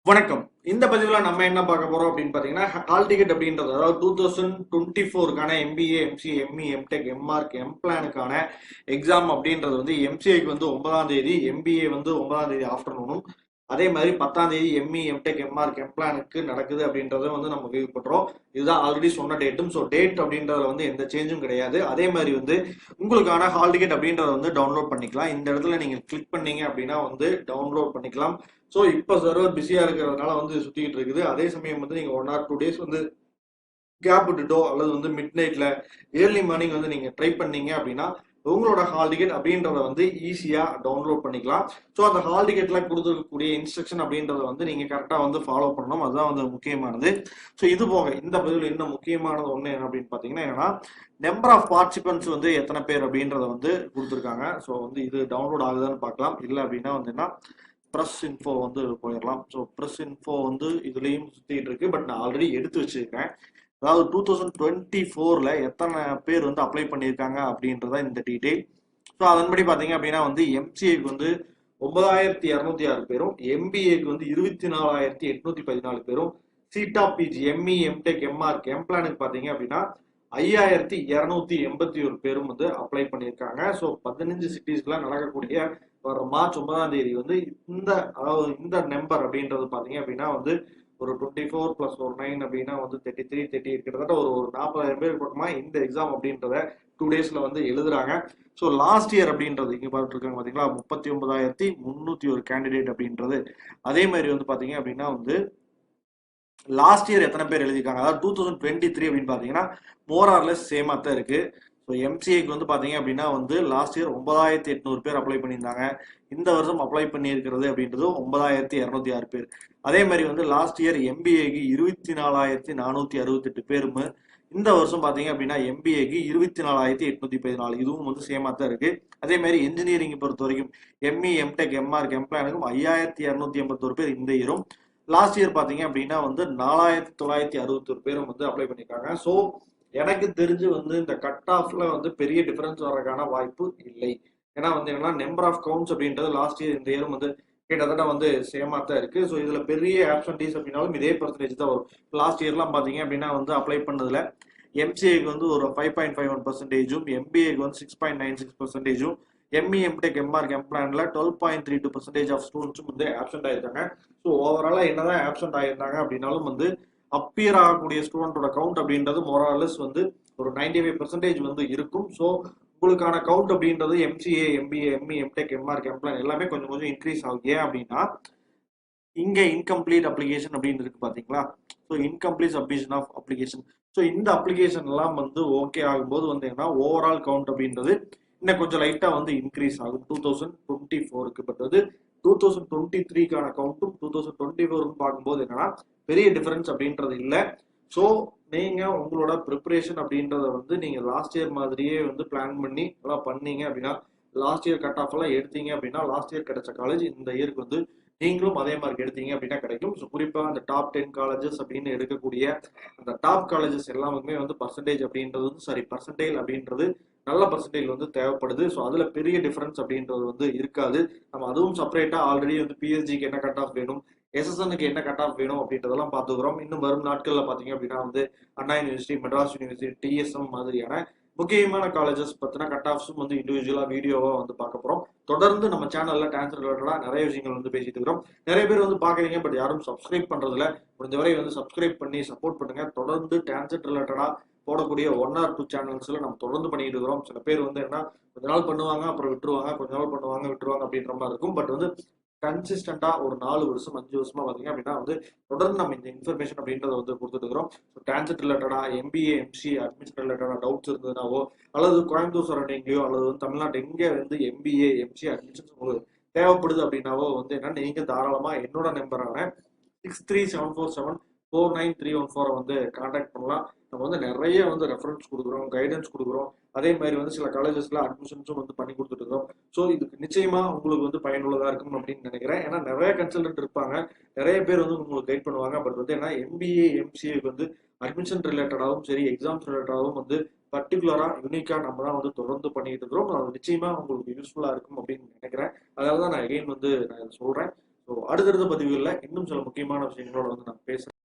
வணக்கம். இந்த பதிவுல நம்ம என்ன பார்க்க போறோம் அப்படின்னு பாத்தீங்கன்னா, ஹால் டிக்கெட் அப்படின்றது அதாவது 2024க்கான MBA, MCA, ME, MTech, MArch, எம்பிளானுக்கான எக்ஸாம் அப்படின்றது வந்து எம்சிஏக்கு வந்து 9ஆம் தேதி, எம்பிஏ வந்து 9ஆம் தேதி ஆஃப்டர்நூனும், அதே மாதிரி 10ஆம் தேதி எம்இ, எம்டெக், எம்ஆர்க், எம்பிளானுக்கு நடக்குது அப்படின்றத வந்து நம்ம கேள்விப்பட்டோம். இதுதான் ஆல்ரெடி சொன்ன டேட்டும். ஸோ டேட் அப்படின்றதுல வந்து எந்த சேஞ்சும் கிடையாது. அதே மாதிரி வந்து உங்களுக்கான ஹால் டிக்கெட் அப்படின்றத வந்து டவுன்லோட் பண்ணிக்கலாம். இந்த இடத்துல நீங்க கிளிக் பண்ணீங்க அப்படின்னா வந்து டவுன்லோட் பண்ணிக்கலாம். ஸோ இப்போ சர்வர் பிஸியா இருக்கிறதுனால வந்து சுத்திக்கிட்டு இருக்குது. அதே சமயம் வந்து நீங்க 1 or 2 days வந்து கேப் விட்டுட்டோ அல்லது வந்து மிட் நைட்ல ஏர்லி மார்னிங் வந்து நீங்க ட்ரை பண்ணீங்க அப்படின்னா உங்களோட ஹால் டிக்கெட் அப்படின்றத வந்து ஈஸியா டவுன்லோட் பண்ணிக்கலாம். ஸோ அந்த ஹால் டிக்கெட்ல கொடுத்துருக்கக்கூடிய இன்ஸ்ட்ரக்ஷன் அப்படின்றத வந்து நீங்க கரெக்டா வந்து ஃபாலோ பண்ணணும். அதுதான் வந்து முக்கியமானது. ஸோ இது போக இந்த பதிவில் இன்னும் முக்கியமானது ஒண்ணு என்ன அப்படின்னு பாத்தீங்கன்னா, என்னன்னா நம்பர் ஆஃப் பார்ட்டிசிபென்ட்ஸ் வந்து எத்தனை பேர் அப்படின்றத வந்து கொடுத்துருக்காங்க. ஸோ வந்து இது டவுன்லோட் ஆகுதான்னு பார்க்கலாம். இல்லை அப்படின்னா வந்து என்ன ப்ரெஸ் இன்ஃபோ வந்து போயிடலாம். ஸோ ப்ரெஸ் இன்ஃபோ வந்து இதுலேயும் சுற்றிட்டு இருக்கு. பட் நான் ஆல்ரெடி எடுத்து வச்சிருக்கேன். அதாவது 2024ல் எத்தனை பேர் வந்து அப்ளை பண்ணியிருக்காங்க அப்படின்றத இந்த டீட்டெயில். ஸோ அதன்படி பார்த்தீங்க அப்படின்னா வந்து எம்சிஏக்கு வந்து 9206 பேரும், எம்பிஏக்கு வந்து 24814 பேரும், சீட்டா பிஜி, எம்இ, எம்டெக், எம்ஆர்க், எம்பிளானுக்கு பார்த்தீங்க அப்படின்னா 5281 பேரும் வந்து அப்ளை பண்ணியிருக்காங்க. ஸோ 15 சிட்டிஸ்ல நடக்கக்கூடிய வர மார்ச் 9ஆம் தேதி வந்து அதாவது இந்த நம்பர் அப்படின்றது பாத்தீங்க அப்படின்னா வந்து ஒரு 24 பிளஸ் ஒரு 9 அப்படின்னா வந்து 33 30 கிட்டத்தட்ட ஒரு 40,000 பேர் பக்கமா இந்த எக்ஸாம் அப்படின்றத 2 daysல வந்து எழுதுறாங்க. ஸோ லாஸ்ட் இயர் அப்படின்றது இங்க பார்த்துட்டு இருக்காங்க பாத்தீங்களா, 39,301 கேண்டிடேட் அப்படின்றது. அதே மாதிரி வந்து பாத்தீங்க அப்படின்னா வந்து லாஸ்ட் இயர் எத்தனை பேர் எழுதிருக்காங்க, அதாவது 2023 அப்படின்னு பாத்தீங்கன்னா மோர் ஆர் லெஸ் சேமா தான் இருக்கு. ஸோ எம்சிஏக்கு வந்து பாத்தீங்க அப்படின்னா வந்து லாஸ்ட் இயர் 9,800 பேர் அப்ளை பண்ணியிருந்தாங்க. இந்த வருஷம் அப்ளை பண்ணியிருக்கிறது அப்படின்றது 9,206 பேர். அதே மாதிரி வந்து லாஸ்ட் இயர் எம்பிஏக்கு 24,468 பேரும், இந்த வருஷம் பாத்தீங்க அப்படின்னா எம்பிஏக்கு 24,814, இதுவும் வந்து சேமா தான் இருக்கு. அதே மாதிரி இன்ஜினியரிங் பொறுத்த வரைக்கும் எம்இ, எம்டெக், எம்ஆர்க், எம்பிளானுக்கும் 5,281 பேர் இந்த இயரும். லாஸ்ட் இயர் பாத்தீங்க அப்படின்னா வந்து 4,961 பேரும் வந்து அப்ளை பண்ணிருக்காங்க. ஸோ எனக்கு தெரிஞ்சு வந்து இந்த கட் ஆஃப்ல வந்து பெரிய டிஃபரன்ஸ் வர்றதுக்கான வாய்ப்பு இல்லை. ஏன்னா வந்து என்னன்னா நம்பர் ஆஃப் கவுண்ட்ஸ் அப்படின்றது லாஸ்ட் இயர் இந்த இயரும் வந்து கிட்டத்தட்ட வந்து சேமா தான் இருக்கு. ஸோ இதுல பெரிய ஆப்சன்டீஸ் அப்படின்னாலும் இதே பர்சன்டேஜ் தான் வரும். லாஸ்ட் இயர்லாம் பாத்தீங்க அப்படின்னா வந்து அப்ளை பண்ணதுல எம்சிஏக்கு வந்து ஒரு 5.51%, எம்பிஏக்கு வந்து 6.96%, எம்இ, எம்டெக், எம்ஆர்க், எம்பிளான்ல 12.32% ஆஃப் ஸ்டூடெண்ட்ஸும் வந்து ஆப்சென்ட் ஆயிருக்காங்க. ஸோ ஓவராலா என்னதான் ஆப்சென்ட் ஆயிருந்தாங்க அப்படின்னாலும் வந்து அப்பியர் ஆகக்கூடிய ஸ்டூடெண்டோட கவுண்ட் அப்படின்றது மோராலஸ் வந்து ஒரு 95% வந்து இருக்கும். ஸோ உங்களுக்கான கவுண்ட் அப்படின்றது MCA, MBA, ME, MTech, MArch, MPlan எல்லாமே கொஞ்சம் கொஞ்சம் இன்க்ரீஸ் ஆகும். ஏன் அப்படின்னா இங்க இன்கம்ப்ளீட் அப்ளிகேஷன் அப்படின்னு இருக்கு பாத்தீங்களா. So incomplete submission of application. So இந்த அப்ளிகேஷன் எல்லாம் வந்து ஓகே ஆகும்போது வந்து என்ன ஓவரால் கவுண்ட் அப்படின்றது இன்னும் கொஞ்சம் லைட்டா வந்து இன்க்ரீஸ் ஆகும் 2024க்கு. பட் வந்து 2023க்கான கவுண்ட்டும் 2024க்கும் பார்க்கும்போது என்னன்னா பெரிய டிஃபரன்ஸ் அப்படின்றது இல்லை. ஸோ நீங்க உங்களோட ப்ரிப்பரேஷன் அப்படின்றத வந்து நீங்க லாஸ்ட் இயர் மாதிரியே வந்து பிளான் பண்ணி எல்லாம் பண்ணீங்க அப்படின்னா, லாஸ்ட் இயர் கட் ஆஃப் எல்லாம் எடுத்தீங்க அப்படின்னா லாஸ்ட் இயர் கிடைச்ச காலேஜ் இந்த இயருக்கு வந்து நீங்களும் அதே மார்க் எடுத்தீங்க அப்படின்னா கிடைக்கும். ஸோ குறிப்பா அந்த டாப் 10 காலேஜஸ் அப்படின்னு எடுக்கக்கூடிய அந்த டாப் காலேஜஸ் எல்லாமே வந்து பர்சன்டேஜ் அப்படின்றது வந்து பர்சன்டேஜ் அப்படின்றது நல்ல பர்சன்டேஜ் வந்து தேவைப்படுது. ஸோ அதுல பெரிய டிஃபரன்ஸ் அப்படின்றது வந்து இருக்காது. நம்ம அதுவும் செப்பரேட்டா ஆல்ரெடி வந்து பிஎஸ்ஜிக்கு என்ன கட் ஆஃப் வேணும், எஸ்எஸ்எனுக்கு என்ன கட் ஆஃப் வேணும் அப்படின்றதெல்லாம் பார்த்துக்கிறோம். இன்னும் வரும் நாட்கள்ல பாத்தீங்க அப்படின்னா வந்து அண்ணா யூனிவர்சிட்டி, மெட்ராஸ் யூனிவர்சிட்டி, டிஎஸ்எம் மாதிரியான முக்கியமான காலேஜஸ் பத்தின கட் ஆஃப்ஸும் வந்து இண்டிவிஜுவலா வீடியோவா வந்து பார்க்க போறோம். தொடர்ந்து நம்ம சேனல்ல டான்ஸ் ரிலேட்டடா நிறைய விஷயங்கள் வந்து பேசிட்டு இருக்கிறோம். நிறைய பேர் வந்து பாக்குறீங்க, பட் யாரும் சப்ஸ்கிரைப் பண்றதுல முடிஞ்சவரை வந்து சப்ஸ்கிரைப் பண்ணி சப்போர்ட் பண்ணுங்க. தொடர்ந்து டான்ஸ் ரிலேட்டடா போடக்கூடிய 1 or 2 சேனல்ஸ்ல நம்ம தொடர்ந்து பண்ணிட்டு இருக்கிறோம். சில பேர் வந்து என்ன கொஞ்ச நாள் பண்ணுவாங்க, அப்புறம் விட்டுருவாங்க, கொஞ்ச நாள் பண்ணுவாங்க விட்டுருவாங்க அப்படின்ற மாதிரி இருக்கும். பட் வந்து கன்சிஸ்டண்டா ஒரு 4 வருஷம் 5 வருஷமா பாத்தீங்க அப்படின்னா வந்து தொடர்ந்து நம்ம இந்த இன்ஃபர்மேஷன் அப்படின்றத வந்து கொடுத்துட்டு இருக்கிறோம். டான்செட் ரிலேட்டடா, எம்பிஏ, எம்சி அட்மிஷன் ரிலேட்டடா டவுட்ஸ் இருந்ததுனாவோ, அல்லது கோயம்புத்தூர் சரௌண்டிங்லயோ அல்லது வந்து தமிழ்நாட்டு எங்க வந்து எம்பிஏ, எம்சி அட்மிஷன் உங்களுக்கு தேவைப்படுது அப்படின்னாவோ வந்து என்ன நீங்க தாராளமா என்னோட நம்பரான 6374749314 வந்து கான்டாக்ட் பண்ணலாம். நம்ம வந்து நிறைய வந்து ரெஃபரன்ஸ் கொடுக்குறோம், கைடன்ஸ் கொடுக்குறோம். அதே மாதிரி வந்து சில காலேஜஸ்ல அட்மிஷன்ஸும் வந்து பண்ணி கொடுத்துட்டு இருக்கோம். ஸோ இதுக்கு நிச்சயமா உங்களுக்கு வந்து பயனுள்ளதா இருக்கும் அப்படின்னு நினைக்கிறேன். ஏன்னா நிறைய கன்சல்டன்ட் இருப்பாங்க, நிறைய பேர் வந்து உங்களுக்கு கைட் பண்ணுவாங்க. பட் வந்து ஏன்னா எம்பிஏ, எம்சிஏக்கு வந்து அட்மிஷன் ரிலேட்டடாகவும் சரி, எக்ஸாம்ஸ் ரிலேட்டடாகவும் வந்து பர்டிகுலரா யூனிக்கா நம்ம தான் வந்து தொடர்ந்து பண்ணிட்டு இருக்கிறோம். அது நிச்சயமா உங்களுக்கு யூஸ்ஃபுல்லா இருக்கும் அப்படின்னு நினைக்கிறேன். அதனால தான் நான் எகைன் வந்து நான் சொல்றேன். ஸோ அடுத்தடுத்த பதிவுகளில் இன்னும் சில முக்கியமான விஷயங்களோட வந்து நான் பேசுறேன்.